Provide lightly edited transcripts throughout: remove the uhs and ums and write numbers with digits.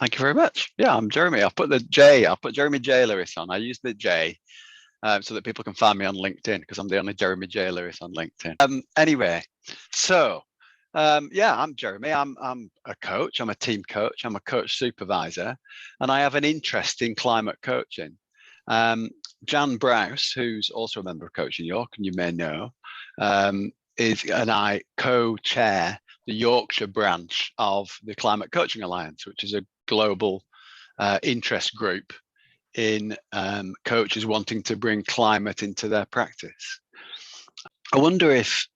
Thank you very much. Yeah, I'm Jeremy. I'll put Jeremey J Lewis on. I use the J so that people can find me on LinkedIn, because I'm the only Jeremey J Lewis on LinkedIn. Anyway, so yeah, I'm Jeremy. I'm a coach. I'm a team coach. I'm a coach supervisor, and I have an interest in climate coaching. Jan Browse, who's also a member of Coaching York, and you may know, and I co-chair the Yorkshire branch of the Climate Coaching Alliance, which is a global interest group in coaches wanting to bring climate into their practice. I wonder if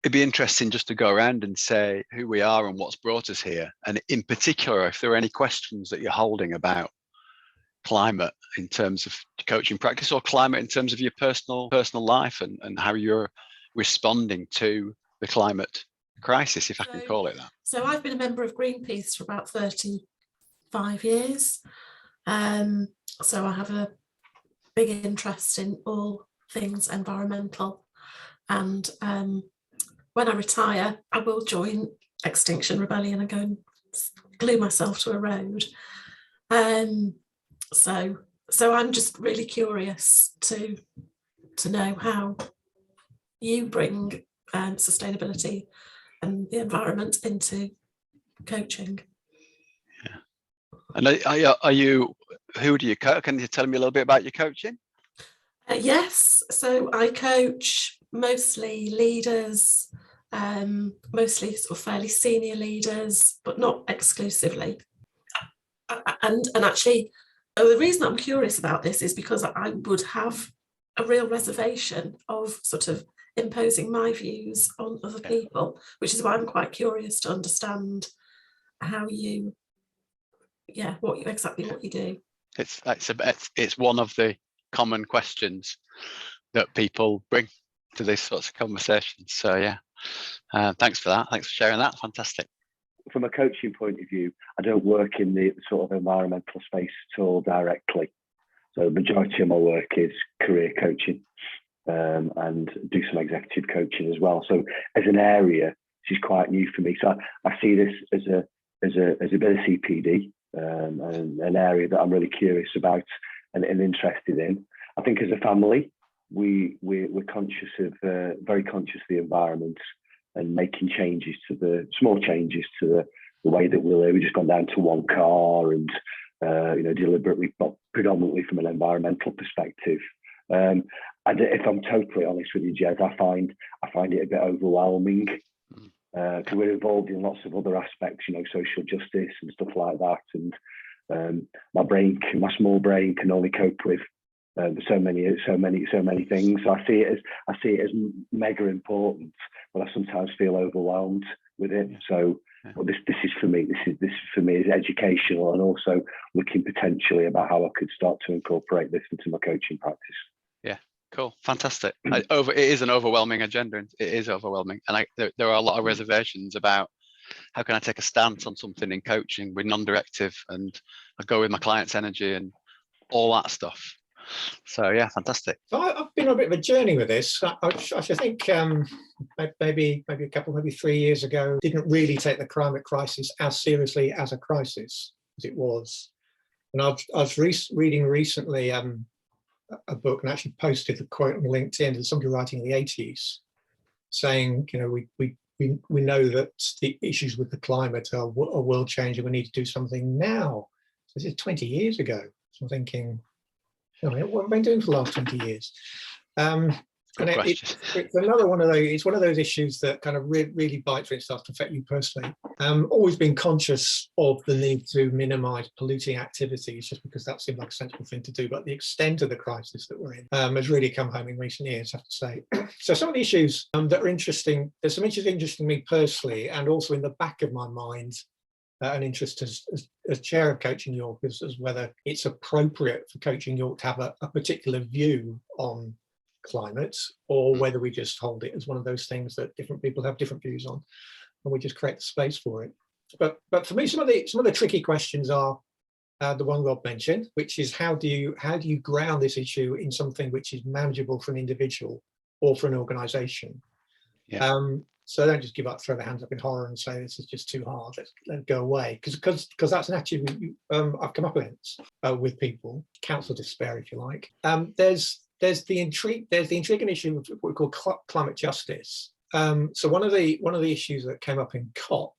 it'd be interesting just to go around and say who we are and what's brought us here, and in particular, if there are any questions that you're holding about climate in terms of coaching practice, or climate in terms of your personal life, and how you're responding to the climate crisis, if I can call it that. So I've been a member of Greenpeace for about 35 years. So I have a big interest in all things environmental. And when I retire, I will join Extinction Rebellion and go and glue myself to a road. So I'm just really curious to know how you bring sustainability and the environment into coaching. Yeah. And are you, who do you coach? Can you tell me a little bit about your coaching? Yes, so I coach mostly leaders, mostly sort of fairly senior leaders, but not exclusively. And actually, the reason I'm curious about this is because I would have a real reservation of sort of imposing my views on other people, which is why I'm quite curious to understand how you, what you do. It's one of the common questions that people bring to these sorts of conversations. So yeah, thanks for that. Thanks for sharing that. Fantastic. From a coaching point of view, I don't work in the sort of environmental space at all directly. So the majority of my work is career coaching, and do some executive coaching as well. So as an area, this is quite new for me. So I see this as a bit of CPD, and an area that I'm really curious about and interested in. I think as a family, we're conscious of, very conscious of the environment, and making small changes to the way that we live. We've just gone down to one car, and deliberately, but predominantly from an environmental perspective. If I'm totally honest with you, Jez, I find it a bit overwhelming, because we're involved in lots of other aspects, social justice and stuff like that. And my small brain can only cope with so many things. So I see it as mega important, but I sometimes feel overwhelmed with it. So well, this is for me. This is for me is educational, and also looking potentially about how I could start to incorporate this into my coaching practice. Yeah, cool, fantastic. It is an overwhelming agenda. It is overwhelming, and there are a lot of reservations about how can I take a stance on something in coaching with non-directive, and I go with my client's energy and all that stuff. So yeah, fantastic. So I've been on a bit of a journey with this. I think maybe 3 years ago, didn't really take the climate crisis as seriously as a crisis as it was. And I was reading recently a book, and actually posted the quote on LinkedIn. There's somebody writing in the 80s saying, we know that the issues with the climate are world changing. We need to do something now. So this is 20 years ago. So I'm thinking, what have I been doing for the last 20 years? It's another one of those. It's one of those issues that kind of really bites when it starts to affect you personally. Always been conscious of the need to minimise polluting activities, just because that seemed like a sensible thing to do. But the extent of the crisis that we're in has really come home in recent years, I have to say. So some of the issues that are interesting. There's some issues interesting to me personally, and also in the back of my mind. An interest as chair of Coaching York as whether it's appropriate for Coaching York to have a particular view on climate, or whether we just hold it as one of those things that different people have different views on, and we just create the space for it. But for me, some of the tricky questions are the one Rob mentioned, which is how do you ground this issue in something which is manageable for an individual or for an organisation? Yeah. So don't just give up, throw their hands up in horror and say this is just too hard, let it go away. Because that's an attitude I've come up against with people, counsel despair, if you like. There's the intriguing issue of what we call climate justice. So one of the issues that came up in COP,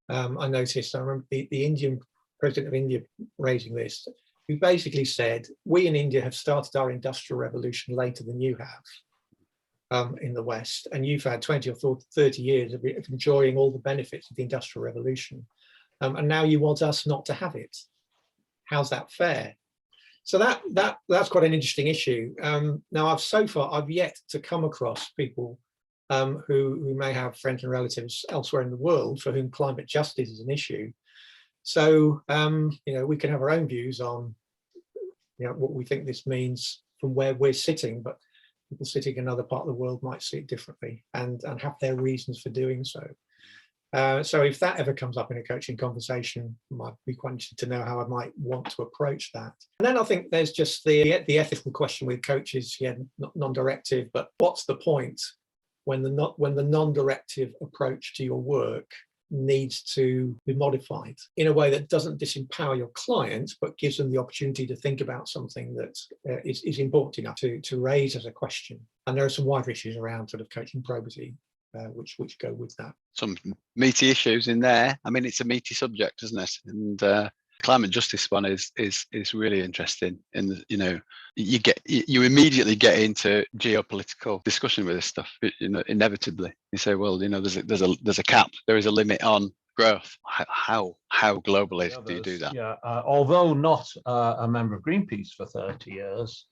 I noticed, I remember the Indian president of India raising this, who basically said, we in India have started our industrial revolution later than you have in the West, and you've had 20 or 30 years of enjoying all the benefits of the industrial revolution, and now you want us not to have it. How's that fair? So that's quite an interesting issue. Now, I've yet to come across people who may have friends and relatives elsewhere in the world for whom climate justice is an issue. So, we can have our own views on, what we think this means from where we're sitting, but people sitting in another part of the world might see it differently and have their reasons for doing so. So if that ever comes up in a coaching conversation, I might be quite interested to know how I might want to approach that. And then I think there's just the ethical question with coaches, non-directive, but what's the point when the non-directive approach to your work needs to be modified in a way that doesn't disempower your client, but gives them the opportunity to think about something that is important enough to raise as a question. And there are some wider issues around sort of coaching probity, which go with that. Some meaty issues in there. I mean, it's a meaty subject, isn't it? And climate justice one is really interesting. And you immediately get into geopolitical discussion with this stuff. Inevitably, you say, well, there's a cap. There is a limit on growth. How globally do you do that? Yeah. Although not a member of Greenpeace for 30 years.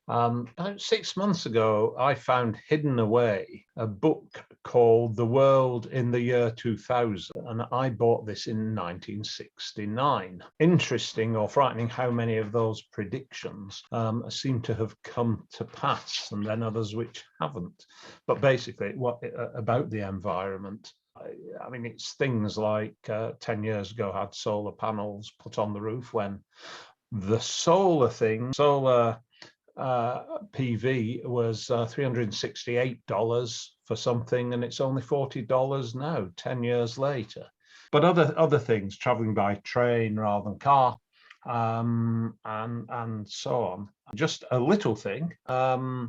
About 6 months ago, I found hidden away a book called The World in the Year 2000, and I bought this in 1969. Interesting or frightening how many of those predictions seem to have come to pass, and then others which haven't. But basically, what about the environment? I mean, it's things like 10 years ago had solar panels put on the roof when the solar PV was $368 for something, and it's only $40 now, 10 years later. But other things, traveling by train rather than car, and so on. Just a little thing,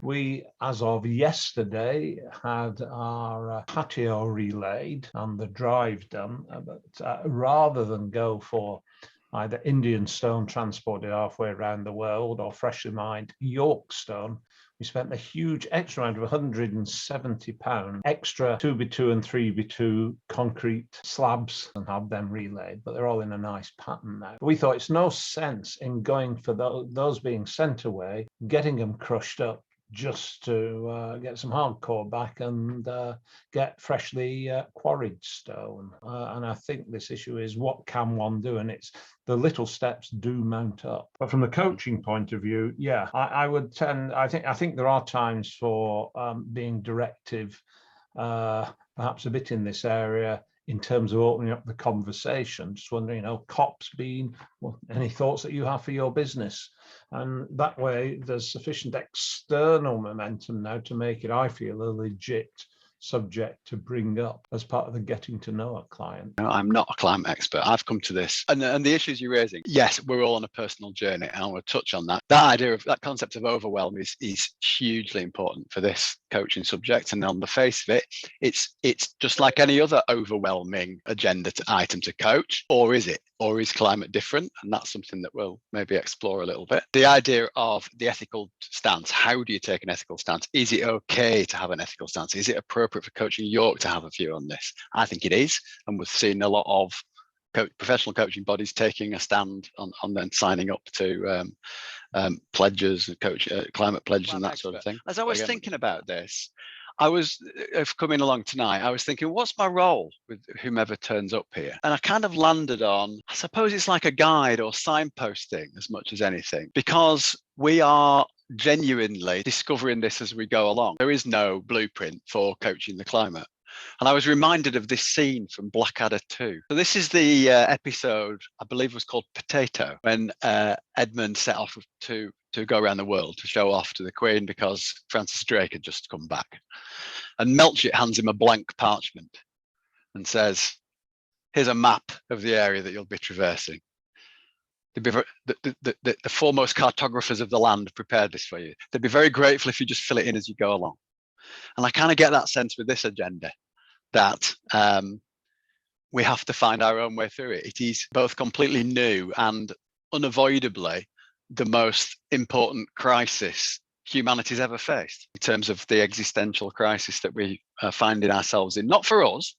we, as of yesterday, had our patio relayed and the drive done, but rather than go for either Indian stone transported halfway around the world or freshly mined York stone, we spent a huge extra amount of £170 extra 2x2 and 3x2 concrete slabs and had them relayed, but they're all in a nice pattern now. We thought it's no sense in going for those being sent away, getting them crushed up just to get some hardcore back and get freshly quarried stone. And I think this issue is what can one do? And it's the little steps do mount up. But from the coaching point of view, yeah, I would tend, I think there are times for being directive, perhaps a bit in this area, in terms of opening up the conversation. Just wondering, COP's been, any thoughts that you have for your business? And that way there's sufficient external momentum now to make it, I feel, a legit subject to bring up as part of the getting to know a client. I'm not a climate expert. I've come to this, and the issues you're raising, yes, we're all on a personal journey, and I want to touch on that. That idea of that concept of overwhelm is hugely important for this coaching subject. And on the face of it, it's just like any other overwhelming agenda item to coach, or is it? Or is climate different? And that's something that we'll maybe explore a little bit. The idea of the ethical stance. How do you take an ethical stance? Is it okay to have an ethical stance? Is it appropriate for Coaching York to have a view on this? I think it is. And we've seen a lot of professional coaching bodies taking a stand on then signing up to pledges, climate pledges and that sort of thing. As I was thinking about this, I was coming along tonight, I was thinking, what's my role with whomever turns up here? And I kind of landed on, I suppose it's like a guide or signposting as much as anything, because we are genuinely discovering this as we go along. There is no blueprint for coaching the climate. And I was reminded of this scene from Blackadder 2. So this is the episode, I believe was called Potato, when Edmund set off to go around the world to show off to the Queen because Francis Drake had just come back. And Melchett hands him a blank parchment and says, here's a map of the area that you'll be traversing. The foremost cartographers of the land have prepared this for you. They'd be very grateful if you just fill it in as you go along. And I kind of get that sense with this agenda, that we have to find our own way through it. It is both completely new and unavoidably the most important crisis humanity's ever faced, in terms of the existential crisis that we are finding ourselves in, not for us,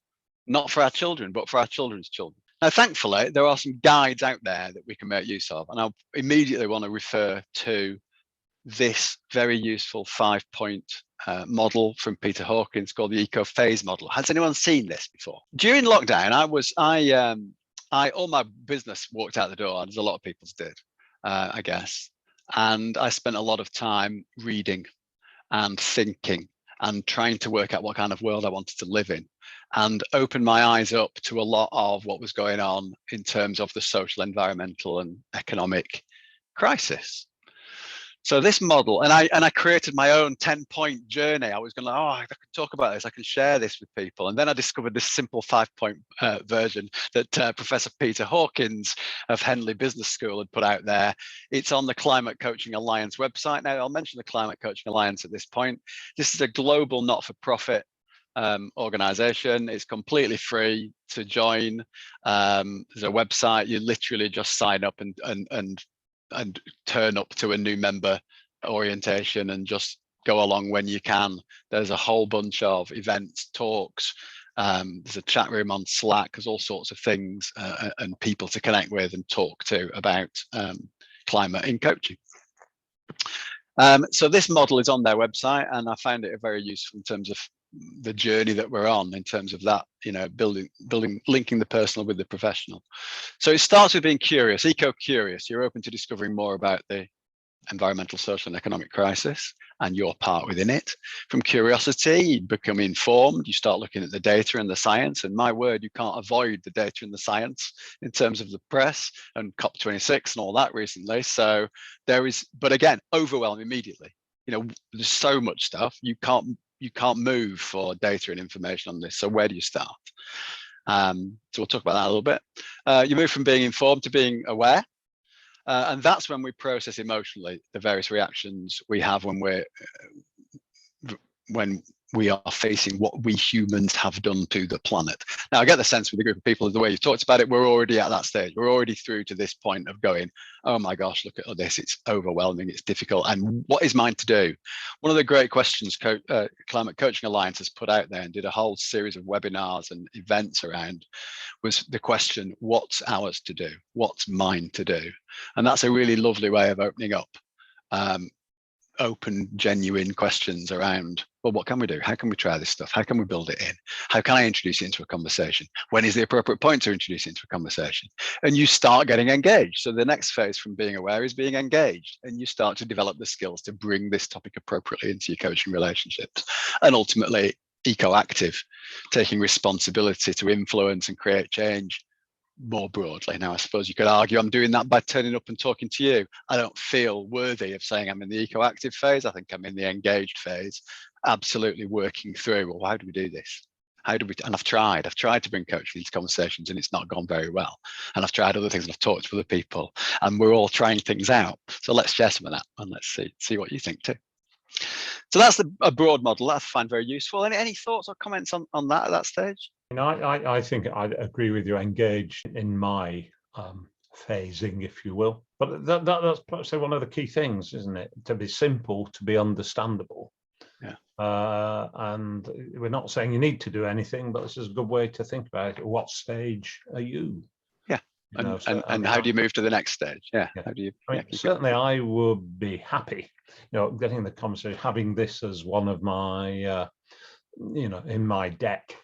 not for our children, but for our children's children. Now, thankfully, there are some guides out there that we can make use of, and I immediately want to refer to this very useful 5-point model from Peter Hawkins called the eco-phase model. Has anyone seen this before? During lockdown, all my business walked out the door, as a lot of people's did, I guess, and I spent a lot of time reading and thinking and trying to work out what kind of world I wanted to live in, and opened my eyes up to a lot of what was going on in terms of the social, environmental, and economic crisis. So this model, and I created my own 10-point journey. I was going, I can talk about this, I can share this with people. And then I discovered this simple 5-point version that Professor Peter Hawkins of Henley Business School had put out there. It's on the Climate Coaching Alliance website. Now, I'll mention the Climate Coaching Alliance at this point. This is a global not-for-profit organization. It's completely free to join. There's a website. You literally just sign up and turn up to a new member orientation and just go along when you can. There's a whole bunch of events, talks, there's a chat room on Slack, there's all sorts of things and people to connect with and talk to about climate in coaching. So this model is on their website, and I found it very useful in terms of the journey that we're on, in terms of that, building, linking the personal with the professional. So it starts with being curious, eco-curious. You're open to discovering more about the environmental, social, and economic crisis and your part within it. From curiosity, you become informed. You start looking at the data and the science. And my word, you can't avoid the data and the science in terms of the press and COP26 and all that recently. So there is, but again, overwhelm immediately. There's so much stuff. You can't move for data and information on this. So where do you start? So we'll talk about that a little bit. You move from being informed to being aware. And that's when we process emotionally the various reactions we have when we are facing what we humans have done to the planet. Now, I get the sense with a group of people, the way you've talked about it, we're already at that stage. We're already through to this point of going, oh my gosh, look at this. It's overwhelming. It's difficult. And what is mine to do? One of the great questions Climate Coaching Alliance has put out there and did a whole series of webinars and events around was the question, what's ours to do? What's mine to do? And that's a really lovely way of opening up open, genuine questions around, well, what can we do? How can we try this stuff? How can we build it in? How can I introduce it into a conversation? When is the appropriate point to introduce it into a conversation? And you start getting engaged. So the next phase from being aware is being engaged, and you start to develop the skills to bring this topic appropriately into your coaching relationships. And ultimately, eco-active, taking responsibility to influence and create change more broadly. Now, I suppose you could argue I'm doing that by turning up and talking to you. I don't feel worthy of saying I'm in the eco-active phase. I think I'm in the engaged phase, absolutely working through, well, how do we do this? How do we, and I've tried to bring coaching into conversations, and it's not gone very well. And I've tried other things, and I've talked to other people, and we're all trying things out. So let's share some of that, and let's see what you think too. So that's a broad model that I find very useful. Any thoughts or comments on that at that stage? I think I agree with you, engaged in my phasing, if you will. But that's perhaps one of the key things, isn't it? To be simple, to be understandable. Yeah. And we're not saying you need to do anything, but this is a good way to think about it. What stage are you? Yeah. And how do you move to the next stage? Yeah. How do you? Certainly, I would be happy, getting the conversation, having this as one of my, in my deck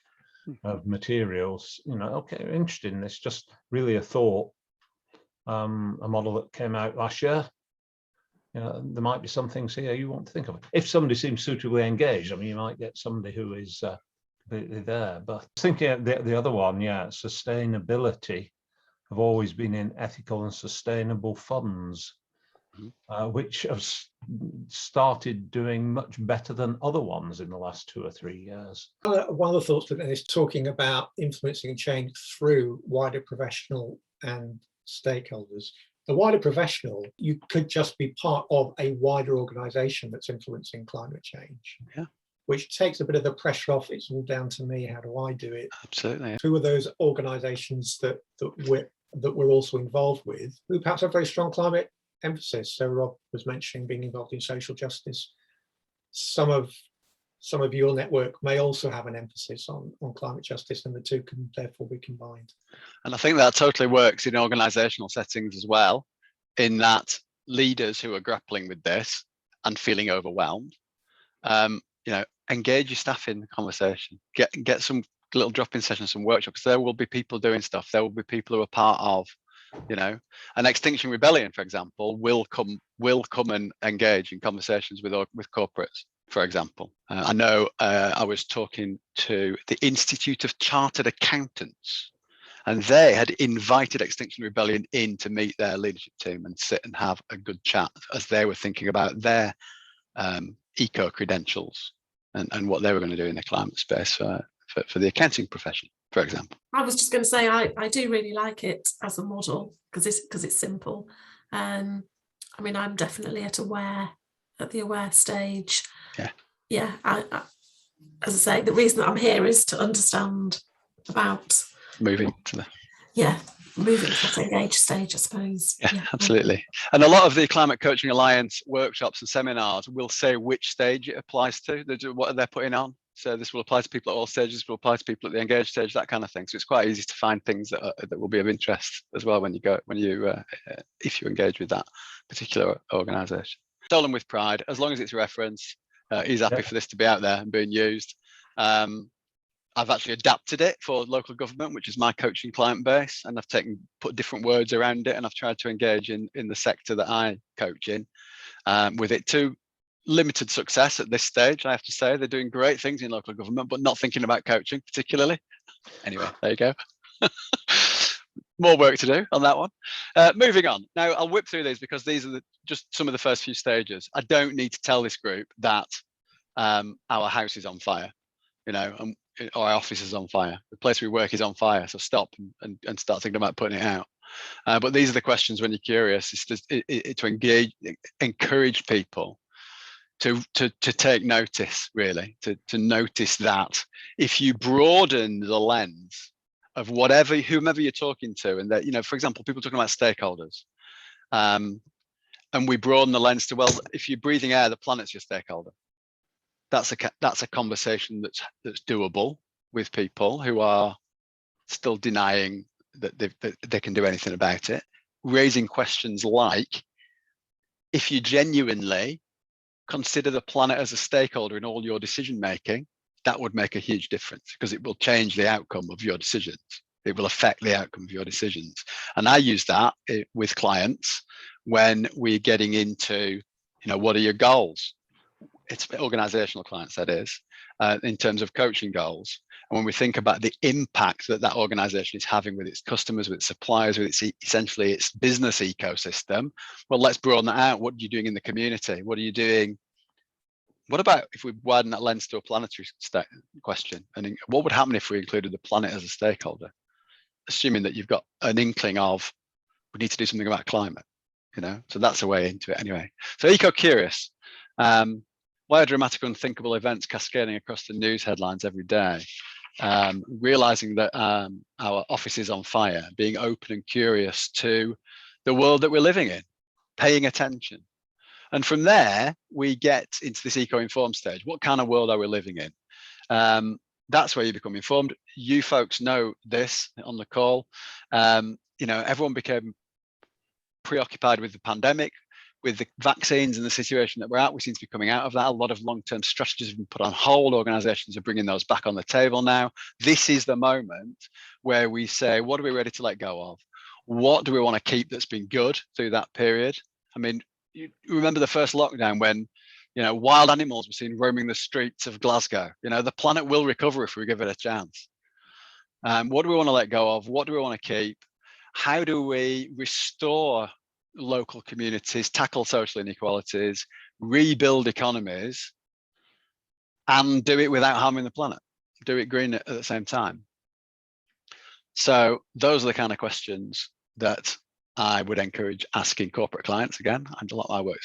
of materials. Okay, interested in this. Just really a thought, a model that came out last year. There might be some things here you want to think of. If somebody seems suitably engaged, you might get somebody who is completely there. But thinking the other one, sustainability. Have always been in ethical and sustainable funds. which have started doing much better than other ones in the last 2 or 3 years. One of the thoughts is talking about influencing change through wider professional and stakeholders. The wider professional, you could just be part of a wider organisation that's influencing climate change. Yeah. Which takes a bit of the pressure off. It's all down to me. How do I do it? Absolutely. Who are those organisations that we're also involved with, who perhaps have very strong climate emphasis? So Rob was mentioning being involved in social justice. Some of your network may also have an emphasis on climate justice, and the two can therefore be combined. And I think that totally works in organisational settings as well, in that leaders who are grappling with this and feeling overwhelmed, engage your staff in the conversation, get some little drop-in sessions, some workshops. There will be people doing stuff. There will be people who are part of, an Extinction Rebellion, for example, will come and engage in conversations with corporates, for example. I know I was talking to the Institute of Chartered Accountants, and they had invited Extinction Rebellion in to meet their leadership team and sit and have a good chat as they were thinking about their eco credentials and what they were going to do in the climate space for the accounting profession, for example. I was just going to say I do really like it as a model because it's simple. I'm definitely at the aware stage. Yeah. As I say, the reason that I'm here is to understand about moving to that engaged stage, I suppose. Yeah, absolutely. And a lot of the Climate Coaching Alliance workshops and seminars will say which stage it applies to. What they're putting on. So this will apply to people at all stages, this will apply to people at the engaged stage, that kind of thing. So it's quite easy to find things that will be of interest as well if you engage with that particular organisation. Stolen with pride, as long as it's reference, he's happy for this to be out there and being used. I've actually adapted it for local government, which is my coaching client base, and I've put different words around it, and I've tried to engage in the sector that I coach in with it to limited success at this stage. I have to say they're doing great things in local government, but not thinking about coaching particularly. Anyway, there you go. More work to do on that one. Moving on. Now I'll whip through these because these are just some of the first few stages. I don't need to tell this group that our house is on fire, or our office is on fire. The place we work is on fire. So stop and start thinking about putting it out. But these are the questions when you're curious, is to encourage people to take notice, really, to notice that if you broaden the lens of whomever you're talking to, and that, for example, people talking about stakeholders, and we broaden the lens to, well, if you're breathing air, the planet's your stakeholder. That's a conversation that's doable with people who are still denying that they can do anything about it. Raising questions like, if you genuinely consider the planet as a stakeholder in all your decision making, that would make a huge difference because it will change the outcome of your decisions. It will affect the outcome of your decisions. And I use that with clients when we're getting into, what are your goals? It's organizational clients, that is, in terms of coaching goals. And when we think about the impact that organization is having with its customers, with its suppliers, with essentially its business ecosystem, well, let's broaden that out. What are you doing in the community? What are you doing? What about if we widen that lens to a planetary question? And what would happen if we included the planet as a stakeholder? Assuming that you've got an inkling of, we need to do something about climate, So that's a way into it anyway. So eco-curious. Why are dramatic, unthinkable events cascading across the news headlines every day? Realizing that our office is on fire, being open and curious to the world that we're living in, paying attention. And from there, we get into this eco-informed stage. What kind of world are we living in? That's where you become informed. You folks know this on the call. Everyone became preoccupied with the pandemic, with the vaccines and the situation that we're at. We seem to be coming out of that. A lot of long-term strategies have been put on hold. Organizations are bringing those back on the table now. This is the moment where we say, what are we ready to let go of? What do we want to keep that's been good through that period? I mean, you remember the first lockdown when, wild animals were seen roaming the streets of Glasgow. The planet will recover if we give it a chance. What do we want to let go of? What do we want to keep? How do we restore local communities, tackle social inequalities, rebuild economies, and do it without harming the planet, do it green at the same time. So those are the kind of questions that I would encourage asking corporate clients. Again, I do a lot of my work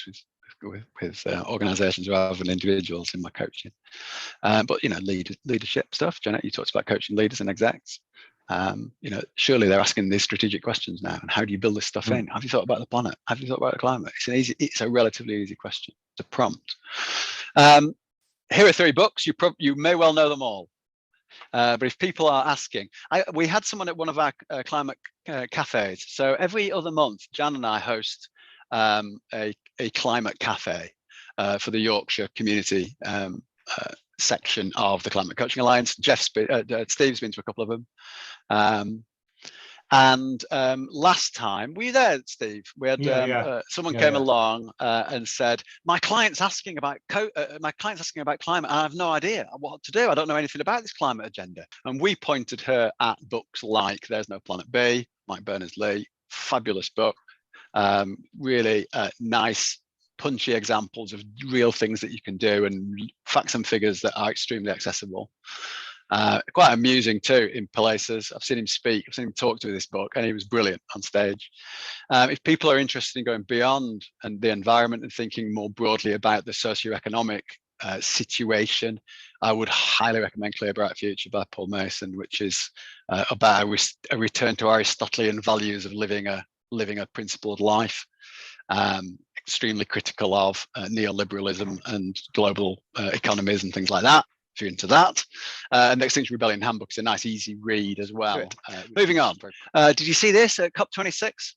with organizations rather than individuals in my coaching. But leadership stuff. Janet, you talked about coaching leaders and execs. Surely they're asking these strategic questions now. And how do you build this stuff in? Have you thought about the planet? Have you thought about the climate? It's a relatively easy question. It's a prompt. Here are 3 books. You may well know them all. But if people are asking, we had someone at one of our climate cafes. So every other month, Jan and I host a climate cafe for the Yorkshire community section of the Climate Coaching Alliance. Steve's been to a couple of them. Last time, were you there, Steve? We had someone came along and said, "My client's asking about climate. I have no idea what to do. I don't know anything about this climate agenda." And we pointed her at books like "There's No Planet B," Mike Berners-Lee, fabulous book, really nice, punchy examples of real things that you can do and facts and figures that are extremely accessible. Quite amusing too in places. I've seen him speak, I've seen him talk to this book, and he was brilliant on stage. If people are interested in going beyond and the environment and thinking more broadly about the socioeconomic situation, I would highly recommend Clear Bright Future by Paul Mason, which is about a return to Aristotelian values of living a principled life. Extremely critical of neoliberalism and global economies and things like that, if you're into that. And the Extinction Rebellion Handbook is a nice, easy read as well. Moving on. Did you see this at COP26?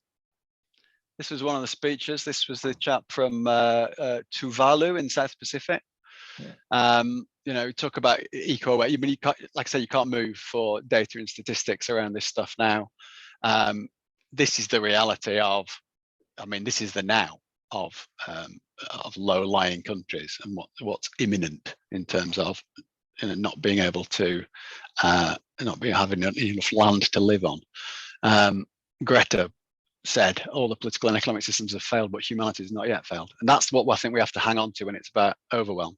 This was one of the speeches. This was the chap from Tuvalu in South Pacific. Talk about eco. You can't, like I say, you can't move for data and statistics around this stuff now. This is the reality of, this is the now of low-lying countries and what's imminent in terms of not being able to having enough land to live on. Greta said all the political and economic systems have failed, but humanity has not yet failed, and that's what I think we have to hang on to when it's about overwhelm.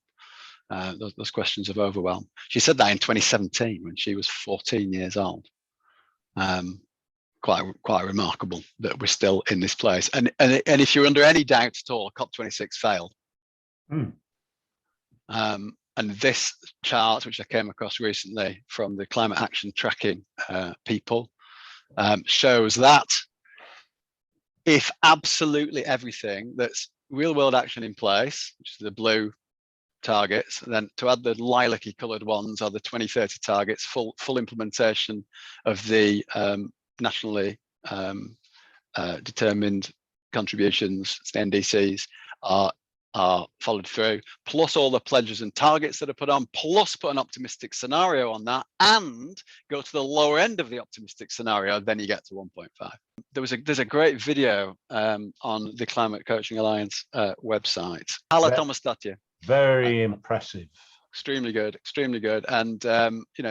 Those questions of overwhelm. She said that in 2017 when she was 14 years old. Quite remarkable that we're still in this place. And if you're under any doubt at all, COP26 failed. And this chart, which I came across recently from the climate action tracking people, shows that if absolutely everything that's real world action in place, which is the blue targets, then to add the lilac-y coloured ones are the 2030 targets, full implementation of the nationally determined contributions, the NDCs, are followed through, plus all the pledges and targets that are put on, plus put an optimistic scenario on that, and go to the lower end of the optimistic scenario, then you get to 1.5. There's a great video on the Climate Coaching Alliance website. Hala Tomastatya. Very impressive. Extremely good. And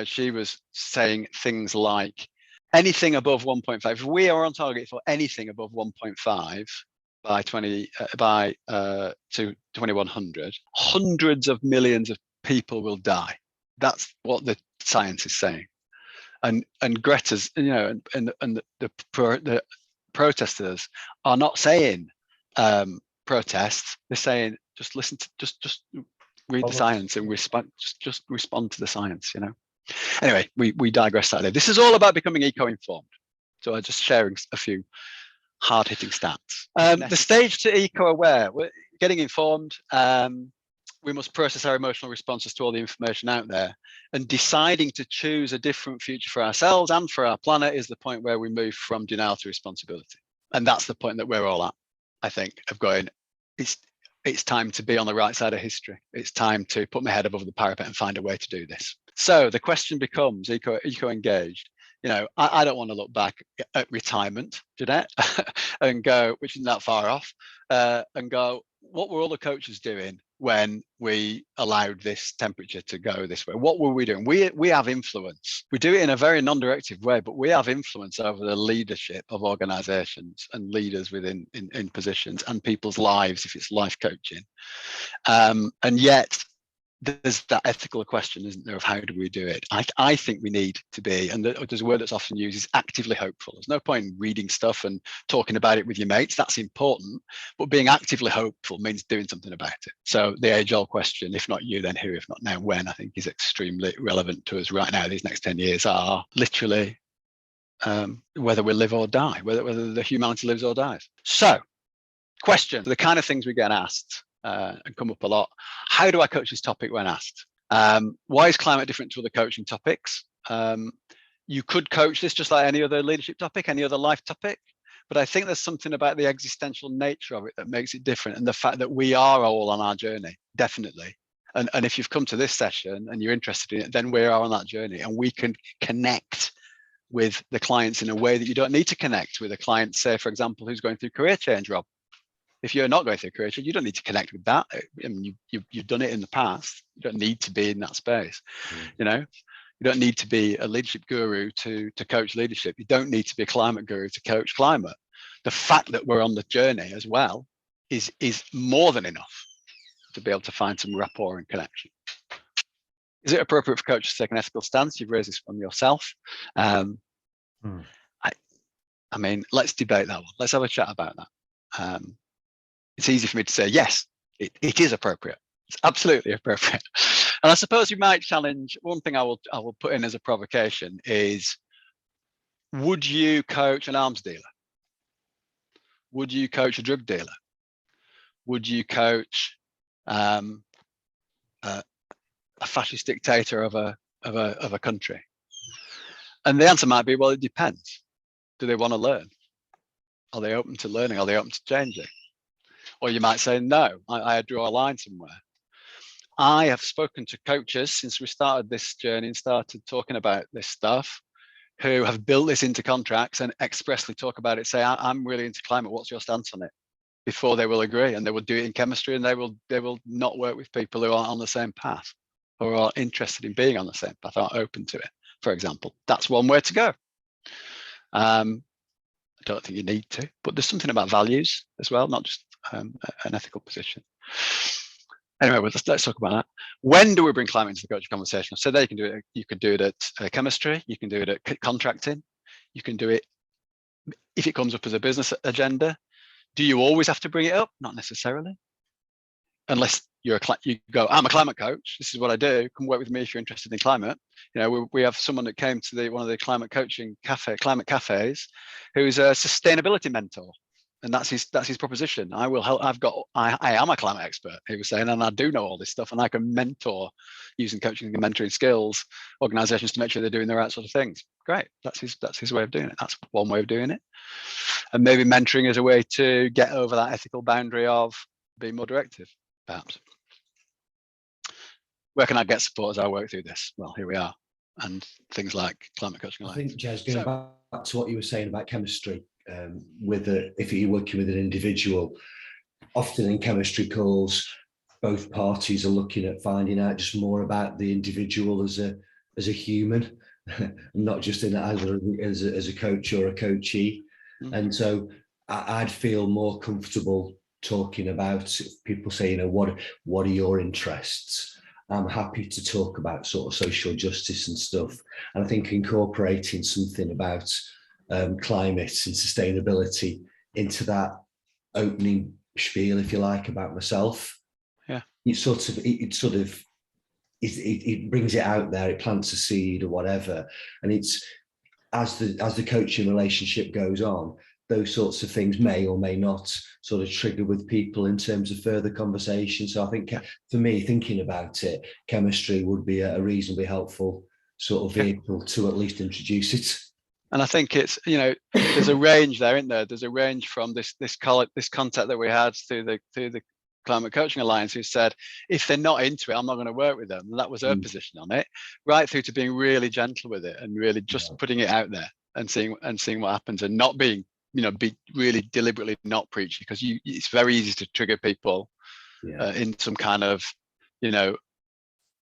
she was saying things like, anything above 1.5, if we are on target for anything above 1.5 by 2100, hundreds of millions of people will die. That's what the science is saying. And Greta's, and the protesters are not saying protests. They're saying just listen to, just read the science and respond. Just respond to the science. Anyway, we digress slightly. This is all about becoming eco-informed. So I'm just sharing a few hard-hitting stats. The stage to eco-aware. We're getting informed. We must process our emotional responses to all the information out there. And deciding to choose a different future for ourselves and for our planet is the point where we move from denial to responsibility. And that's the point that we're all at, I think, of going, it's time to be on the right side of history. It's time to put my head above the parapet and find a way to do this. So the question becomes eco-engaged. I don't want to look back at retirement, Jeanette, and go, which isn't that far off, and go, what were all the coaches doing when we allowed this temperature to go this way? What were we doing? We have influence. We do it in a very non-directive way, but we have influence over the leadership of organizations and leaders within in positions and people's lives if it's life coaching. And yet there's that ethical question, isn't there, of how do we do it? I think we need to be, and there's a word that's often used, is actively hopeful. There's no point in reading stuff and talking about it with your mates. That's important, but being actively hopeful means doing something about it. So the age-old question, if not you, then who? If not now, when? I think is extremely relevant to us right now. These next 10 years are literally whether we live or die, whether the humanity lives or dies. So, question: the kind of things we get asked and come up a lot. How do I coach this topic when asked? Why is climate different to other coaching topics? You could coach this just like any other leadership topic, any other life topic, but I think there's something about the existential nature of it that makes it different, and the fact that we are all on our journey, definitely. And if you've come to this session and you're interested in it, then we are on that journey, and we can connect with the clients in a way that you don't need to connect with a client, say, for example, who's going through career change, Rob. If you're not going through career change, you don't need to connect with that. I mean, you've done it in the past. You don't need to be in that space. You know, you don't need to be a leadership guru to coach leadership. You don't need to be a climate guru to coach climate. The fact that we're on the journey as well is more than enough to be able to find some rapport and connection. Is it appropriate for coaches to take an ethical stance? You've raised this from yourself. I mean, let's debate that one. Let's have a chat about that. It's easy for me to say, yes, it is appropriate. It's absolutely appropriate. And I suppose you might challenge, one thing I will put in as a provocation is, would you coach an arms dealer? Would you coach a drug dealer? Would you coach a fascist dictator of a country? And the answer might be, well, it depends. Do they want to learn? Are they open to learning? Are they open to changing? Or you might say, no, I draw a line somewhere. I have spoken to coaches since we started this journey and started talking about this stuff, who have built this into contracts and expressly talk about it, say, I'm really into climate, what's your stance on it? Before they will agree, and they will do it in chemistry, and they will not work with people who aren't on the same path, or are interested in being on the same path, aren't open to it, for example. That's one way to go. I don't think you need to, but there's something about values as well, not just an ethical position. Anyway, let's talk about that. When do we bring climate into the coaching conversation? So there you can do it. You can do it at chemistry. You can do it at contracting. You can do it if it comes up as a business agenda. Do you always have to bring it up? Not necessarily, unless you go, I'm a climate coach. This is what I do. Come work with me if you're interested in climate. You know, we have someone that came to one of the climate coaching climate cafes, who's a sustainability mentor. And that's his proposition. I will help. I am a climate expert, he was saying, and I do know all this stuff, and I can mentor using coaching and mentoring skills organizations to make sure they're doing the right sort of things. Great. That's his way of doing it. That's one way of doing it. And maybe mentoring is a way to get over that ethical boundary of being more directive, perhaps. Where can I get support as I work through this? Well, here we are. And things like Climate Coaching Alliance. I think, Jez, going back to what you were saying about chemistry, if you're working with an individual, often in chemistry calls, both parties are looking at finding out just more about the individual as a human, not just in either as a coach or a coachee. Mm-hmm. And so I'd feel more comfortable talking about, people say, you know, what are your interests? I'm happy to talk about sort of social justice and stuff. And I think incorporating something about climate and sustainability into that opening spiel, if you like, about myself. Yeah. It brings it out there, it plants a seed or whatever. And it's as the coaching relationship goes on, those sorts of things may or may not sort of trigger with people in terms of further conversation. So I think for me, thinking about it, chemistry would be a reasonably helpful sort of vehicle to at least introduce it. And I think it's, you know, there's a range there, isn't there? There's a range from this contact that we had through the Climate Coaching Alliance, who said, if they're not into it, I'm not going to work with them. And that was her position on it, right through to being really gentle with it and really just putting it out there and seeing what happens, and not being, you know, be really deliberately not preachy, because it's very easy to trigger people in some kind of,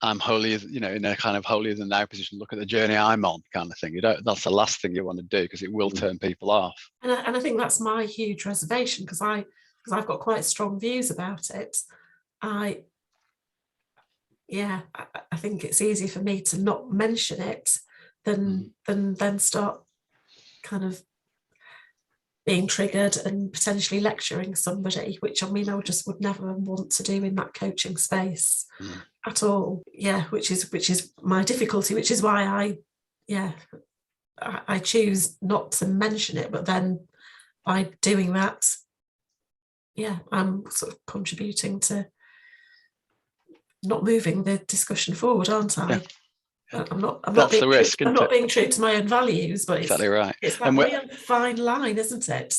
I'm holier, in a kind of holier than thou position. Look at the journey I'm on, kind of thing. That's the last thing you want to do, because it will turn people off. And I think that's my huge reservation, because I've got quite strong views about it. I think it's easy for me to not mention it than start kind of being triggered and potentially lecturing somebody, which I just would never want to do in that coaching space at all. Yeah, which is my difficulty, which is why I choose not to mention it. But then by doing that, I'm sort of contributing to not moving the discussion forward, aren't I? I'm not being true to my own values, but exactly right. It's that real fine line, isn't it?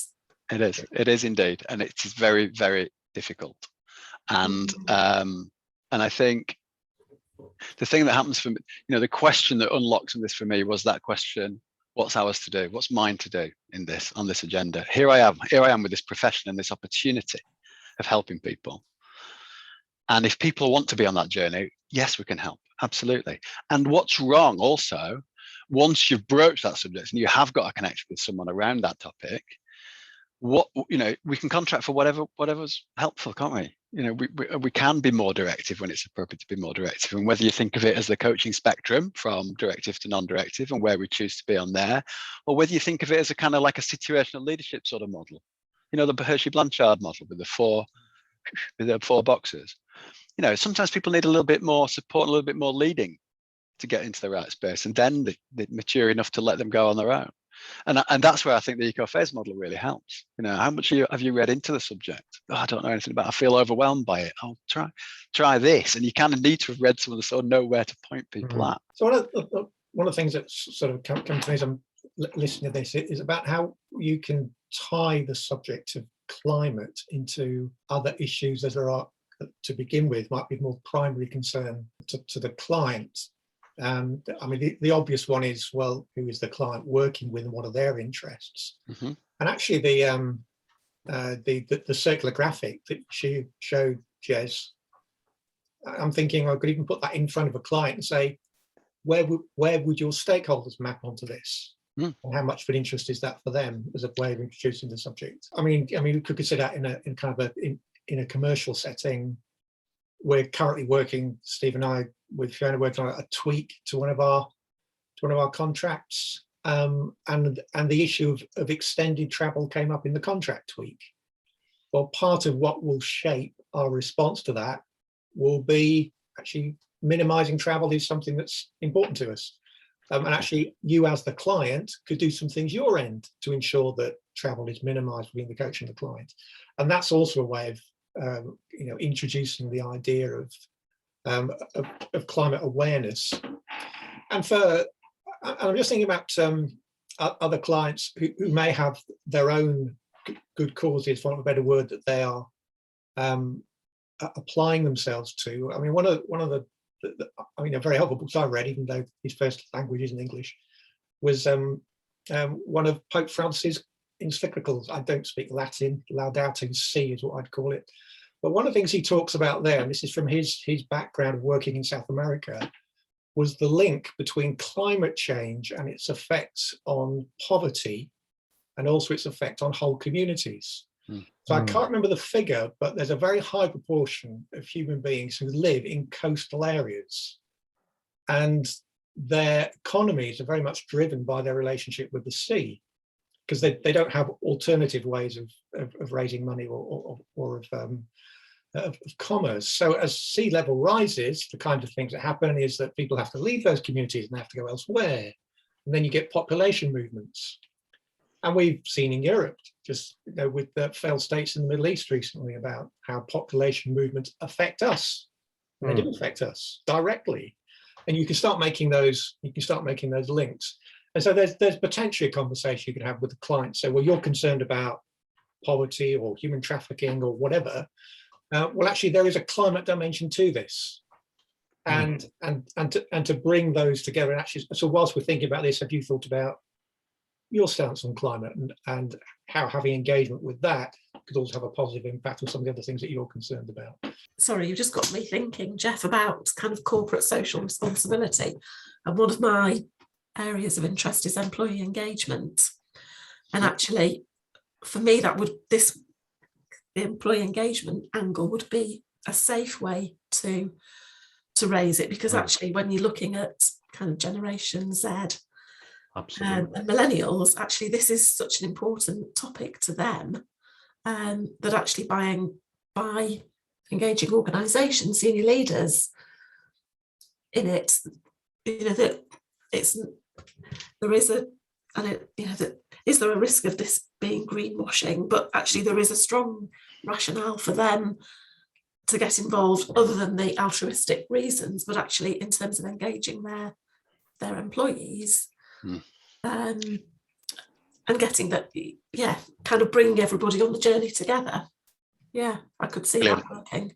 It is indeed, and it's very, very difficult. And I think the thing that happens for me, the question that unlocks this for me was that question: what's ours to do? What's mine to do on this agenda? Here I am with this profession and this opportunity of helping people. And if people want to be on that journey, yes, we can help, absolutely. And what's wrong also, once you've broached that subject and you have got a connection with someone around that topic, we can contract for whatever's helpful, can't we? We can be more directive when it's appropriate to be more directive. And whether you think of it as the coaching spectrum from directive to non-directive and where we choose to be on there, or whether you think of it as a kind of like a situational leadership sort of model, the Hershey-Blanchard model with the four boxes. Sometimes people need a little bit more support, a little bit more leading to get into the right space, and then they're mature enough to let them go on their own. And that's where I think the eco-phase model really helps. How much have you read into the subject? I don't know anything about it. I feel overwhelmed by it. I'll try this. And you kind of need to have read some of the sort of know where to point people at. So one of the things that sort of come to me as I'm listening to this is about how you can tie the subject of climate into other issues that are, to begin with, might be more primary concern to the client. The obvious one is, well, who is the client working with and what are their interests? And actually the circular graphic that she showed, Jez, I'm thinking I could even put that in front of a client and say, where would your stakeholders map onto this? And how much of an interest is that for them as a way of introducing the subject? We could consider that in a commercial setting. We're currently working, Steve and I, with Fiona, working on a tweak to one of our contracts, and the issue of extended travel came up in the contract tweak. Well, part of what will shape our response to that will be actually minimising travel is something that's important to us. And actually, you as the client could do some things your end to ensure that travel is minimised between the coach and the client. And that's also a way of introducing the idea of climate awareness. And I'm just thinking about other clients who may have their own good causes, for want of a better word, that they are applying themselves to. One of the a very helpful books I read, even though his first language isn't English, was one of Pope Francis' encyclicals. I don't speak Latin. Laudato Si is what I'd call it. But one of the things he talks about there, and this is from his background of working in South America, was the link between climate change and its effects on poverty, and also its effect on whole communities. So I can't remember the figure, but there's a very high proportion of human beings who live in coastal areas, and their economies are very much driven by their relationship with the sea, because they don't have alternative ways of raising money or of commerce. So as sea level rises, the kind of things that happen is that people have to leave those communities and they have to go elsewhere, and then you get population movements. And we've seen in Europe, just with the failed states in the Middle East recently, about how population movements affect us. And they do affect us directly. And you can start making those links. And so there's potentially a conversation you could have with the client. So, well, you're concerned about poverty or human trafficking or whatever. Well, actually, there is a climate dimension to this. And to bring those together. And actually, so whilst we're thinking about this, have you thought about your stance on climate and how having engagement with that could also have a positive impact on some of the other things that you're concerned about. Sorry, you just got me thinking, Jeff, about kind of corporate social responsibility. And one of my areas of interest is employee engagement. And actually, for me, the employee engagement angle would be a safe way to raise it, because actually when you're looking at kind of Generation Z and millennials, actually this is such an important topic to them, that actually by engaging organisations, senior leaders in it, that is there a risk of this being greenwashing? But actually there is a strong rationale for them to get involved, other than the altruistic reasons, but actually in terms of engaging their employees, and getting that, kind of bringing everybody on the journey together. Yeah, I could see that working.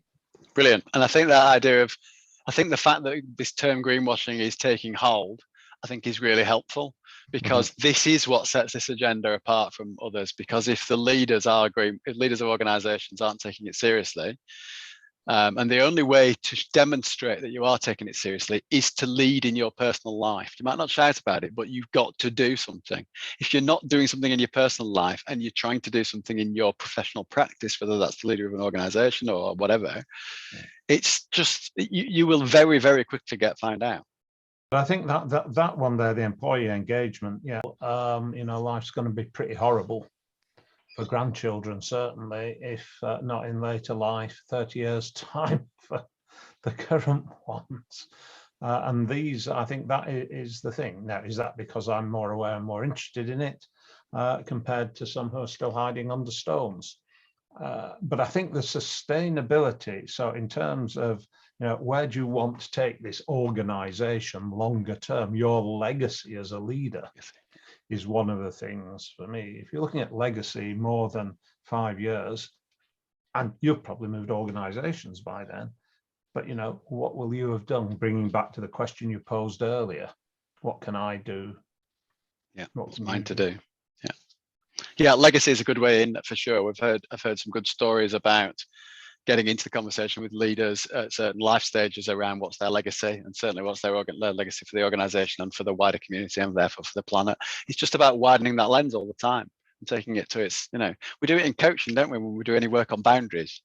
Brilliant. And I think the fact that this term greenwashing is taking hold, I think is really helpful, because this is what sets this agenda apart from others. Because if the leaders of organisations aren't taking it seriously, and the only way to demonstrate that you are taking it seriously is to lead in your personal life. You might not shout about it, but you've got to do something. If you're not doing something in your personal life and you're trying to do something in your professional practice, whether that's the leader of an organisation or whatever, it's just, you will very, very quickly get found out. But I think that one there, the employee engagement, life's going to be pretty horrible for grandchildren, certainly, if not in later life, 30 years' time for the current ones. And these, I think that is the thing. Now, is that because I'm more aware and more interested in it compared to some who are still hiding under stones? But I think the sustainability, so in terms of, where do you want to take this organisation longer term, your legacy as a leader is one of the things for me. If you're looking at legacy more than 5 years, and you've probably moved organisations by then, but what will you have done? Bringing back to the question you posed earlier, what can I do? Yeah, what's mine to do? Yeah, legacy is a good way in for sure. I've heard some good stories about getting into the conversation with leaders at certain life stages around what's their legacy, and certainly what's their legacy for the organisation and for the wider community, and therefore for the planet. It's just about widening that lens all the time and taking it to its, we do it in coaching, don't we? When we do any work on boundaries,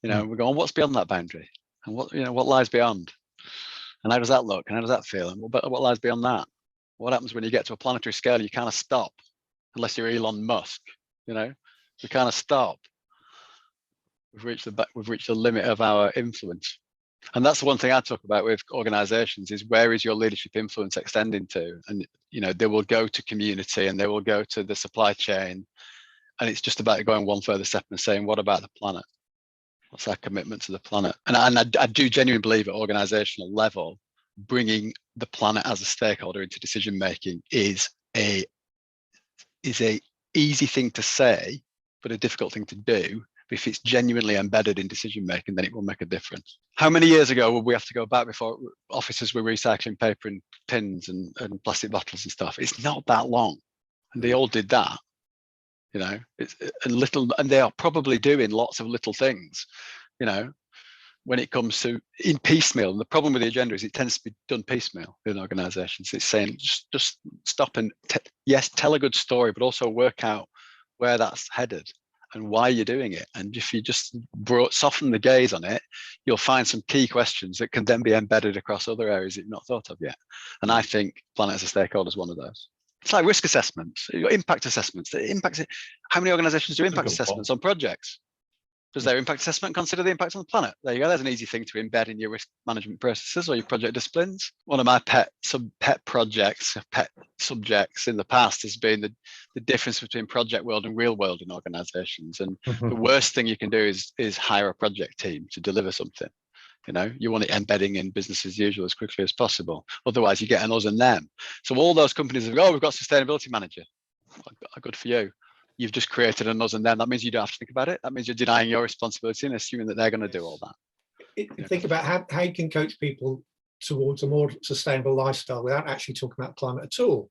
we go on, what's beyond that boundary, and what lies beyond, and how does that look, and how does that feel, and what lies beyond that? What happens when you get to a planetary scale? You kind of stop, unless you're Elon Musk, we kind of stop. We've reached the limit of our influence. And that's the one thing I talk about with organizations, is where is your leadership influence extending to? And, they will go to community, and they will go to the supply chain. And it's just about going one further step and saying, what about the planet? What's our commitment to the planet? And I do genuinely believe at organizational level, bringing the planet as a stakeholder into decision making is a easy thing to say, but a difficult thing to do. If it's genuinely embedded in decision making, then it will make a difference. How many years ago would we have to go back before officers were recycling paper and tins and plastic bottles and stuff? It's not that long, and they all did that. It's a little, and they are probably doing lots of little things. When it comes to in piecemeal, and the problem with the agenda is it tends to be done piecemeal in organisations. It's saying just stop and tell a good story, but also work out where that's headed and why you're doing it. And if you just soften the gaze on it, you'll find some key questions that can then be embedded across other areas that you've not thought of yet. And I think planet as a stakeholder is one of those. It's like risk assessments, impact assessments. How many organisations do impact assessments on projects? Does their impact assessment consider the impact on the planet? There you go. There's an easy thing to embed in your risk management processes or your project disciplines. One of my pet projects, pet subjects in the past has been the difference between project world and real world in organizations. And the worst thing you can do is hire a project team to deliver something. You want it embedding in business as usual as quickly as possible. Otherwise, you get an us and them. So all those companies have we've got a sustainability manager. Good for you. You've just created an us and them. That means you don't have to think about it. That means you're denying your responsibility and assuming that they're going to do all that. Think about how you can coach people towards a more sustainable lifestyle without actually talking about climate at all,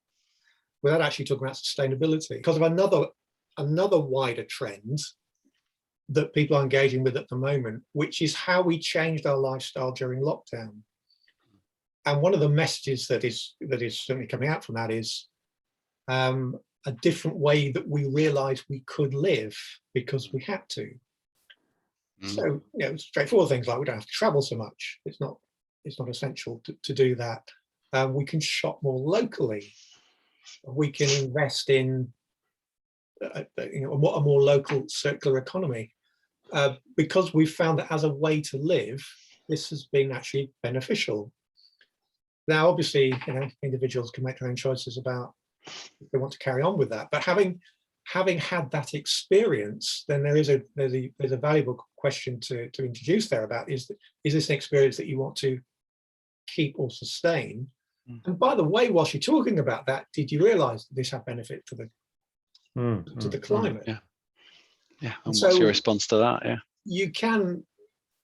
without actually talking about sustainability. Because of another wider trend, that people are engaging with at the moment, which is how we changed our lifestyle during lockdown. And one of the messages that is certainly coming out from that is a different way that we realised we could live because we had to. So, straightforward things like we don't have to travel so much. It's not essential to do that. We can shop more locally. We can invest in a more local circular economy, because we've found that as a way to live, this has been actually beneficial. Now, obviously, individuals can make their own choices about if they want to carry on with that. But having had that experience, then there's a valuable question to introduce there about is this an experience that you want to keep or sustain? And by the way, whilst you're talking about that, did you realise that this had benefit to the climate? Yeah. And so, what's your response to that? Yeah. You can,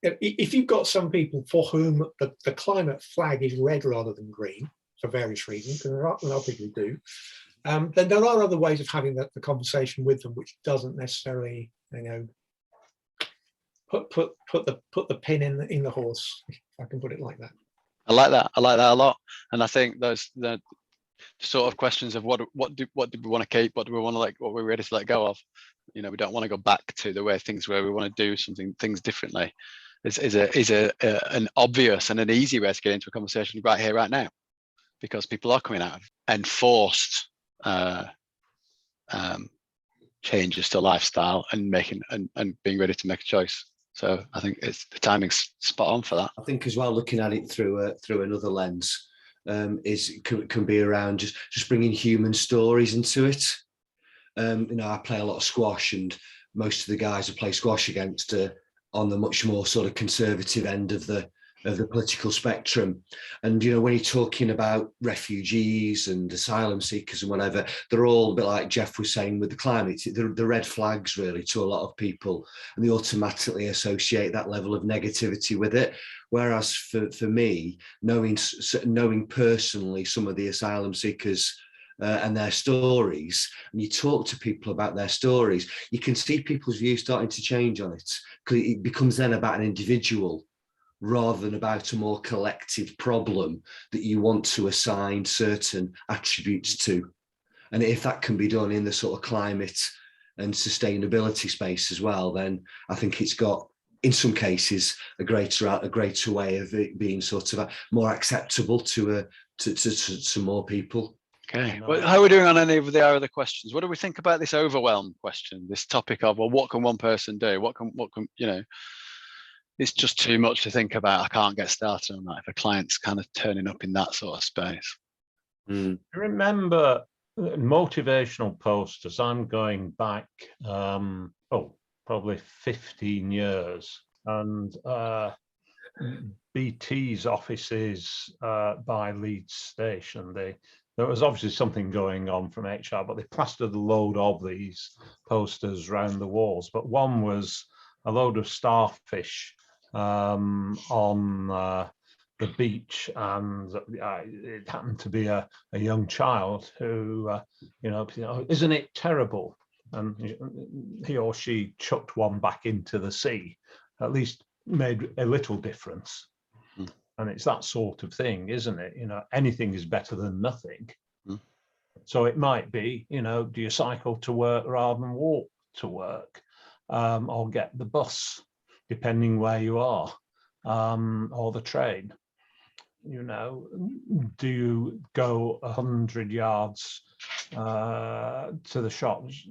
if you've got some people for whom the climate flag is red rather than green for various reasons, because there are people who do, then there are other ways of having the conversation with them, which doesn't necessarily, put the pin in the horse, if I can put it like that. I like that a lot, and I think those the sort of questions of what do we want to keep, what do we want to what we're ready to let go of. We don't want to go back to the way things were. We want to do things differently. Is an obvious and an easy way to get into a conversation right here, right now, because people are coming out of enforced changes to lifestyle and making and being ready to make a choice. So I think the timing's spot on for that. I think as well, looking at it through another lens, can be around just bringing human stories into it. I play a lot of squash, and most of the guys I play squash against are on the much more sort of conservative end of the political spectrum. And when you're talking about refugees and asylum seekers and whatever, they're all a bit like Jeff was saying with the climate, the red flags really to a lot of people, and they automatically associate that level of negativity with it. Whereas for me, knowing personally some of the asylum seekers and their stories, and you talk to people about their stories, you can see people's views starting to change on it, because it becomes then about an individual rather than about a more collective problem that you want to assign certain attributes to. And if that can be done in the sort of climate and sustainability space as well, then I think it's got, in some cases, a greater way of it being sort of more acceptable to more people. Okay. Well, how are we doing on any of the other questions? What do we think about this overwhelm question? This topic of, well, what can one person do? What can it's just too much to think about. I can't get started on that if a client's kind of turning up in that sort of space. I remember motivational posters. I'm going back, probably 15 years. And BT's offices by Leeds Station, there was obviously something going on from HR, but they plastered a load of these posters around the walls. But one was a load of starfish on the beach, and it happened to be a young child who, isn't it terrible? And he or she chucked one back into the sea, at least made a little difference. And it's that sort of thing, isn't it? Anything is better than nothing. So it might be, do you cycle to work rather than walk to work, or get the bus, depending where you are, or the train? Do you go 100 yards to the shops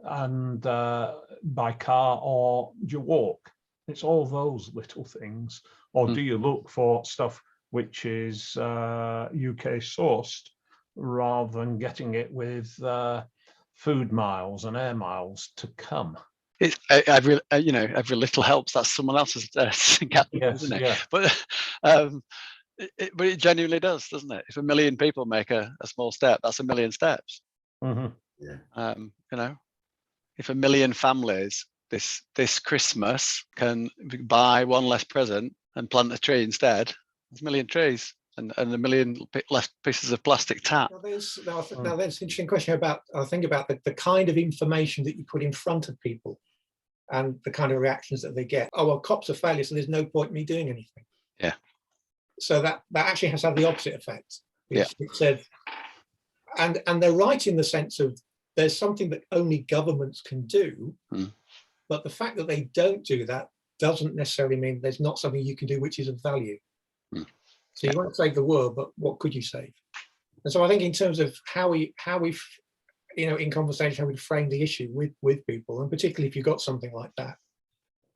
and by car, or do you walk? It's all those little things. Or do you look for stuff which is UK sourced, rather than getting it with food miles and air miles to come? It's every little helps. That's someone else's gap, isn't it? Yeah. But it genuinely does, doesn't it? If 1 million people make a small step, that's 1 million steps. Yeah. If 1 million families this Christmas can buy one less present and plant a tree instead, there's 1 million trees and 1 million less pieces of plastic tap. Now there's an interesting question about the kind of information that you put in front of people. and the kind of reactions that they get. Oh, well, cops are failures, so there's no point in me doing anything. Yeah. So that actually has had the opposite effect. Yeah. It said, and they're right in the sense of there's something that only governments can do, but the fact that they don't do that doesn't necessarily mean there's not something you can do which is of value. So you won't save the world, but what could you save? And so I think in terms of how we in conversation, how we frame the issue with people, and particularly if you've got something like that,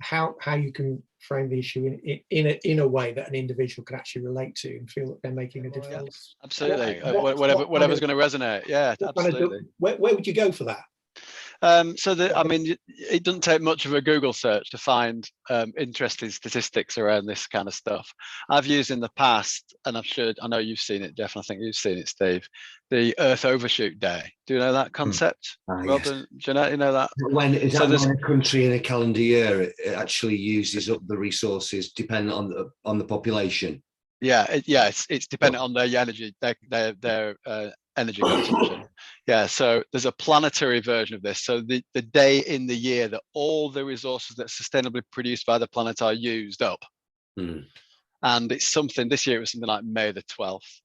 how you can frame the issue in a way that an individual can actually relate to and feel that they're making a difference. Absolutely. Whatever's going to resonate. Yeah, absolutely. Where would you go for that? It doesn't take much of a Google search to find interesting statistics around this kind of stuff. I've used in the past, and I know you've seen it, Jeff, and I think you've seen it, Steve, the Earth Overshoot Day. Do you know that concept? Yes. Do you know that? When a country in a calendar year it actually uses up the resources dependent on the population? It's dependent on their energy, their energy consumption. Yeah, so there's a planetary version of this. So the day in the year that all the resources that are sustainably produced by the planet are used up. And it's something, this year it was something like May the 12th.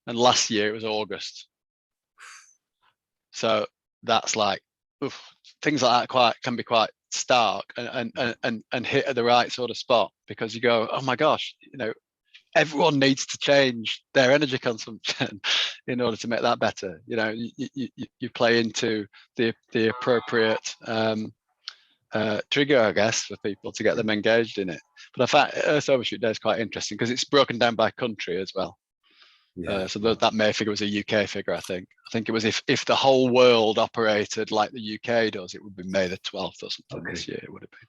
And last year it was August. So that's like, things like that can be quite stark and hit at the right sort of spot, because you go, oh my gosh, everyone needs to change their energy consumption in order to make that better. You play into the appropriate trigger, I guess, for people to get them engaged in it. But in fact, Earth Overshoot Day is quite interesting because it's broken down by country as well. So that May figure was a UK figure, I think. I think it was if the whole world operated like the UK does, it would be May the 12th or something. This year it would have been.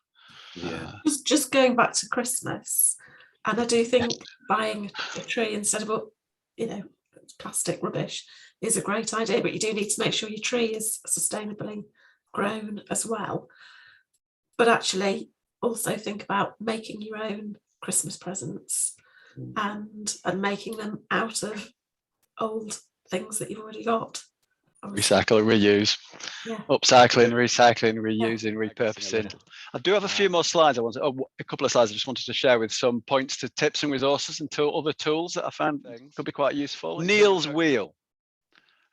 Just going back to Christmas, and I do think buying a tree instead of plastic rubbish is a great idea, but you do need to make sure your tree is sustainably grown as well. But actually also think about making your own Christmas presents and making them out of old things that you've already got. Recycle and reuse. Upcycling, recycling, reusing, repurposing. I do have a few more slides. A couple of slides I just wanted to share with some points to tips and resources and other tools that I found could be quite useful. Neil's Wheel.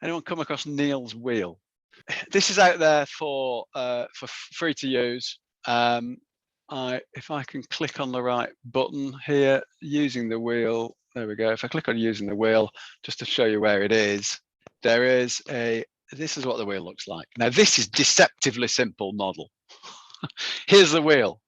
Anyone come across Neil's Wheel? This is out there for free to use. If I can click on the right button here, using the wheel, there we go. If I click on using the wheel, just to show you where it is, this is what the wheel looks like. Now, this is deceptively simple model. Here's the wheel.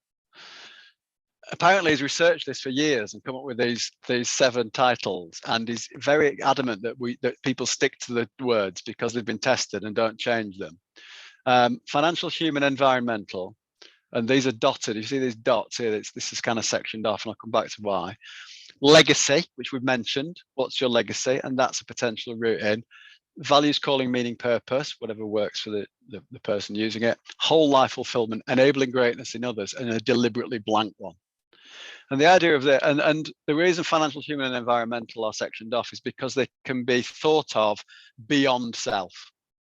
Apparently, he's researched this for years and come up with these 7 titles, and he's very adamant that people stick to the words because they've been tested and don't change them. Financial, human, environmental. And these are dotted. You see these dots here? This is kind of sectioned off, and I'll come back to why. Legacy, which we've mentioned. What's your legacy? And that's a potential route in. Values, calling, meaning, purpose, whatever works for the person using it. Whole life fulfillment, enabling greatness in others, and a deliberately blank one. And the idea of and the reason financial, human, and environmental are sectioned off is because they can be thought of beyond self.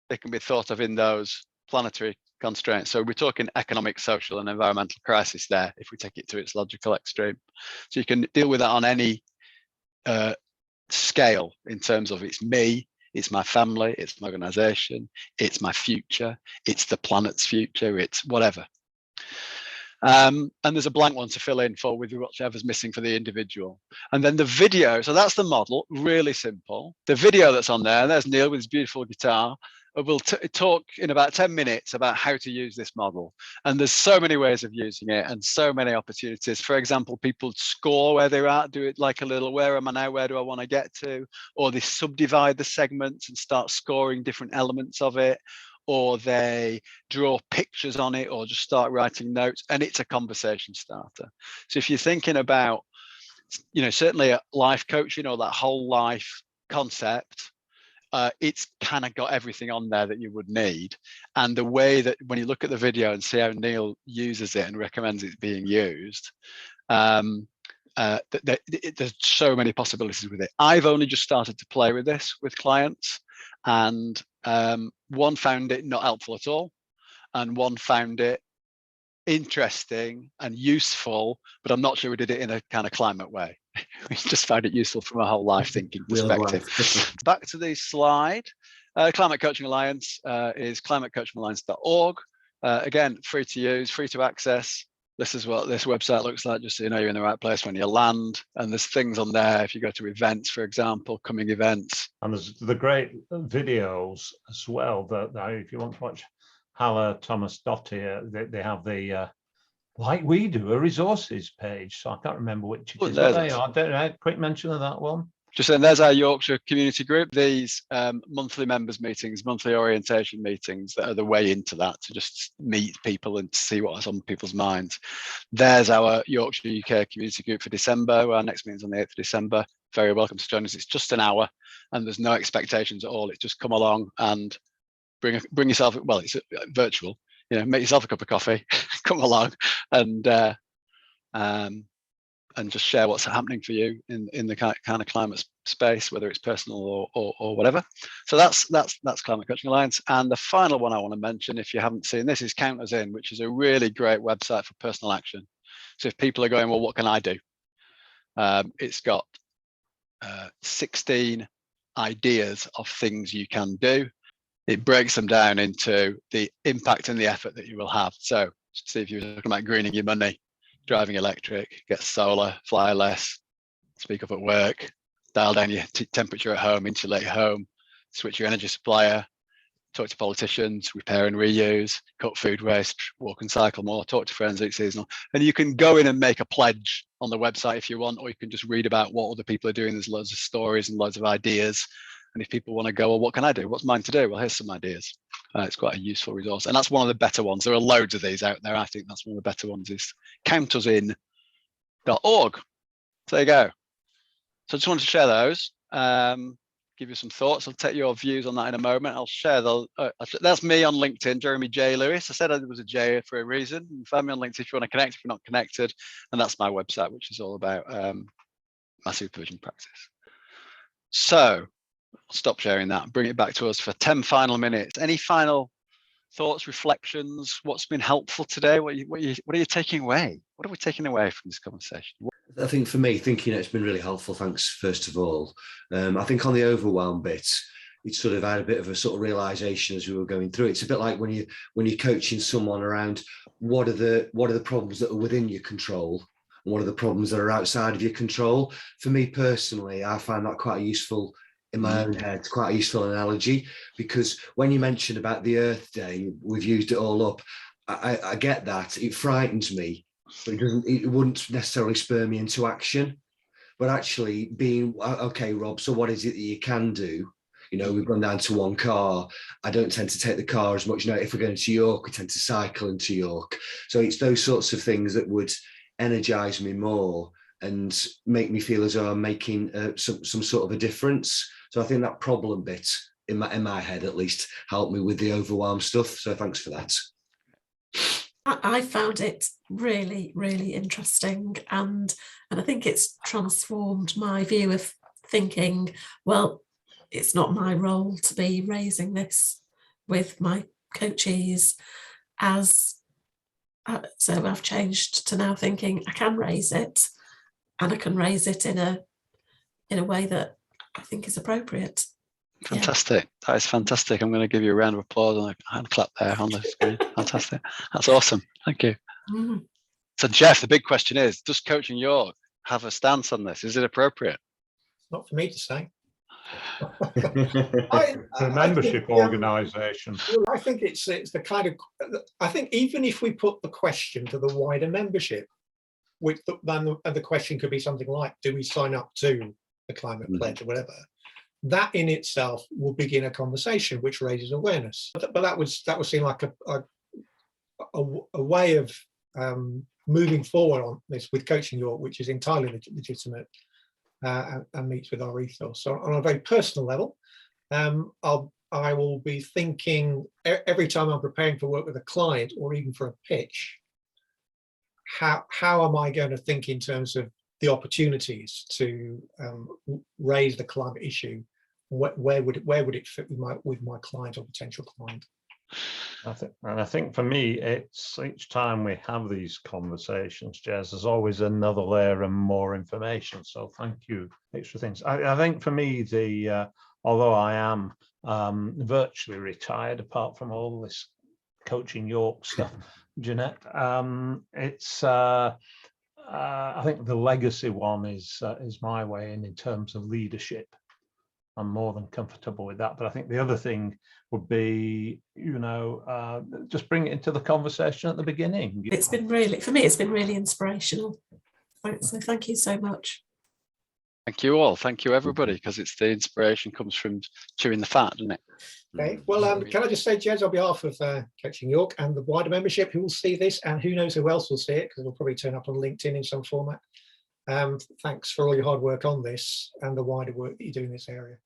They can be thought of in those planetary constraints. So we're talking economic, social, and environmental crisis there, if we take it to its logical extreme. So you can deal with that on any scale in terms of it's me, it's my family, it's my organization, it's my future, it's the planet's future, it's whatever. And there's a blank one to fill in for with whichever's missing for the individual. And then the video, so that's the model, really simple. The video that's on there, and there's Neil with his beautiful guitar. We'll talk in about 10 minutes about how to use this model. And there's so many ways of using it and so many opportunities. For example, people score where they're at, do it like a little, where am I now? Where do I want to get to? Or they subdivide the segments and start scoring different elements of it. Or they draw pictures on it, or just start writing notes, and it's a conversation starter. So if you're thinking about, certainly a life coaching or that whole life concept, it's kind of got everything on there that you would need. And the way that when you look at the video and see how Neil uses it and recommends it being used, there's so many possibilities with it. I've only just started to play with this with clients, and one found it not helpful at all, and one found it interesting and useful, but I'm not sure we did it in a kind of climate way. We just found it useful from a whole life thinking perspective. Back to the slide. Climate Coaching Alliance is climatecoachingalliance.org. Again, free to use, free to access. This is what this website looks like, just so you know you're in the right place when you land. And there's things on there if you go to events, for example, coming events. And there's the great videos as well that if you want to watch Halla Thomas Dottier, they have the like we do a resources page. So I can't remember which it is. I don't know. Quick mention of that one. Just saying, there's our Yorkshire community group. These monthly members meetings, monthly orientation meetings that are the way into that, to just meet people and to see what's on people's minds. There's our Yorkshire UK community group for December. Our next meeting's on the 8th of December. Very welcome to join us. It's just an hour and there's no expectations at all. It's just come along and bring yourself, well, it's virtual, you know, make yourself a cup of coffee, come along and just share what's happening for you in the kind of climate space, whether it's personal or whatever. So that's Climate Coaching Alliance. And the final one I want to mention, if you haven't seen this, is Count Us In, which is a really great website for personal action. So if people are going, well, what can I do? It's got 16 ideas of things you can do. It breaks them down into the impact and the effort that you will have. So see if you're talking about greening your money, driving electric, get solar, fly less, speak up at work, dial down your temperature at home, insulate your home, switch your energy supplier, talk to politicians, repair and reuse, cut food waste, walk and cycle more, talk to friends, eat seasonal. And you can go in and make a pledge on the website if you want, or you can just read about what other people are doing. There's loads of stories and loads of ideas. And if people want to go, well, what can I do? What's mine to do? Well, here's some ideas. It's quite a useful resource. And that's one of the better ones. There are loads of these out there. I think that's one of the better ones is countusin.org. So there you go. So I just wanted to share those, give you some thoughts. I'll take your views on that in a moment. I'll share that's me on LinkedIn, Jeremey J Lewis. I said there was a J for a reason. You can find me on LinkedIn if you want to connect, if you're not connected. And that's my website, which is all about my supervision practice. So I'll stop sharing that and bring it back to us for 10 final minutes. Any final thoughts, reflections? What's been helpful today? What are you taking away? What are we taking away from this conversation? I think for me, thinking it's been really helpful. Thanks, first of all. I think on the overwhelm bit, it sort of had a bit of a sort of realization as we were going through. It's a bit like when you're coaching someone around what are the problems that are within your control and what are the problems that are outside of your control. For me personally, I find that quite useful in my own head, quite a useful analogy, because when you mentioned about the Earth Day, we've used it all up. I get that. It frightens me, but it wouldn't necessarily spur me into action. But actually being, okay, Rob, so what is it that you can do? You know, we've gone down to one car. I don't tend to take the car as much. You know, if we're going to York, we tend to cycle into York. So it's those sorts of things that would energize me more and make me feel as though I'm making some sort of a difference. So I think that problem bit in my head, at least, helped me with the overwhelm stuff. So thanks for that. I found it really, really interesting. And I think it's transformed my view of thinking, well, it's not my role to be raising this with my coachees so I've changed to now thinking I can raise it, and I can raise it in a way that I think is appropriate. Fantastic. Yeah. That is fantastic. I'm going to give you a round of applause and a hand clap there on the screen. Fantastic. That's awesome. Thank you. So Jeff, the big question is, does Coaching York have a stance on this? Is it appropriate? Not for me to say. The membership organisation. I think it's the kind of, I think even if we put the question to the wider membership, then the question could be something like, do we sign up to the climate pledge or whatever? That in itself will begin a conversation which raises awareness. But that would seem like a way of moving forward on this with Coaching York, which is entirely legitimate and meets with our ethos. So on a very personal level, I will be thinking every time I'm preparing for work with a client or even for a pitch, how am I going to think in terms of the opportunities to raise the climate issue? Where would it fit with my client or potential client? I think for me, it's each time we have these conversations, Jez, there's always another layer and more information. So thank you. Extra things. I think for me, although I am virtually retired, apart from all this coaching York stuff, Jeanette, it's I think the legacy one is my way in terms of leadership. I'm more than comfortable with that. But I think the other thing would be, just bring it into the conversation at the beginning. It's been really, for me, it's been really inspirational. So thank you so much. Thank you all. Thank you, everybody, because it's the inspiration comes from chewing the fat, doesn't it? Okay. Well, can I just say, Jez, on behalf of Coaching York and the wider membership who will see this, and who knows who else will see it, because it'll probably turn up on LinkedIn in some format. Thanks for all your hard work on this and the wider work that you do in this area.